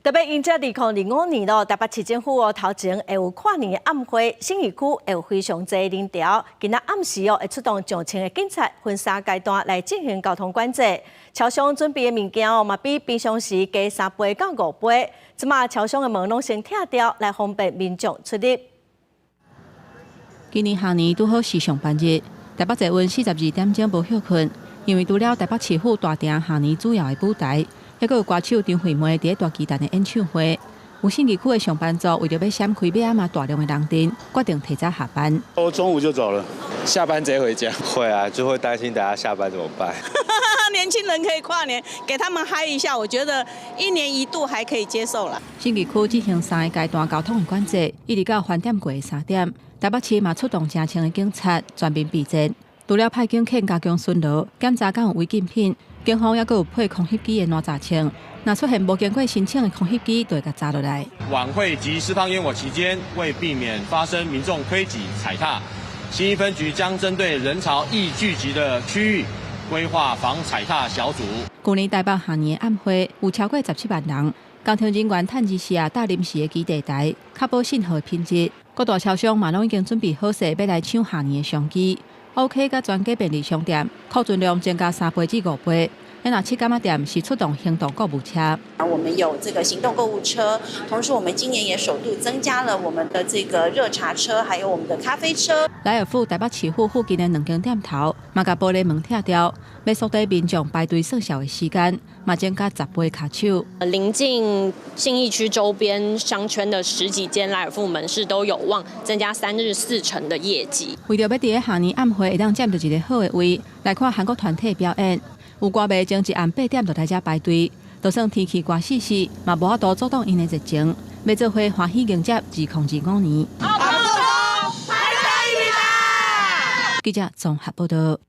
特别迎接2025年咯，台北市政府头前会有跨年暗会，信义区会有非常侪人潮。今仔暗时会出动上千个警察，分3阶段来进行交通管制。超商准备的物件嘛比平常时加3倍到5倍。即马超商的门拢先拆掉，来方便民众出入。今年下年拄好是上班日，台北坐温42点钟无休困，因为除了台北市府大埕下年主要的舞台。 还有歌手张惠妹伫大巨蛋的演唱会，有信义区的上班族为着要闪开尾仔嘛大量的人阵，决定提早下班。我中午就走了，下班直接回家。会啊，就会担心大家下班怎么办。年轻人可以跨年，给他们嗨一下，我觉得1年1度还可以接受了。信义区进行3个阶段交通的管制，一直到饭店过3点。台北市嘛出动1000的警察全面备战，除了派警犬加强巡逻，检查敢有违禁品。 警方也有配空袭机的烂炸枪，若出现无经过申请的空袭机，就会甲砸落来。晚会及释放烟火期间，为避免发生民众推挤踩踏，新一分局将针对人潮易聚集的区域，规划防踩踏小组。去年台北下年的暗会有超过17万人，交通人员趁日时搭临时的基地台，确保信号品质。各大超商嘛拢已经准备好势，要来抢下年的商机。 OK， 甲全家便利商店库存量增加3倍至5倍。那7间店是出动行动购物车。我们有这个行动购物车，同时我们今年也首度增加了我们的这个热茶车，还有我们的咖啡车。莱尔富台北市府附近的2间店头，嘛甲玻璃门拆掉，要缩短民众排队算小的时间，嘛增加10倍卡手。临近信义区周边商圈的10几间莱尔富门市都有望增加3日4成的业绩。为着要伫下年暗会会当占到一个好的位，来看韩国团体表演。 有歌迷从一暗8点就来遮排队，就算天气寒死死，嘛无法度阻挡因的热情，要做伙欢喜迎接2025年。记者综合报道。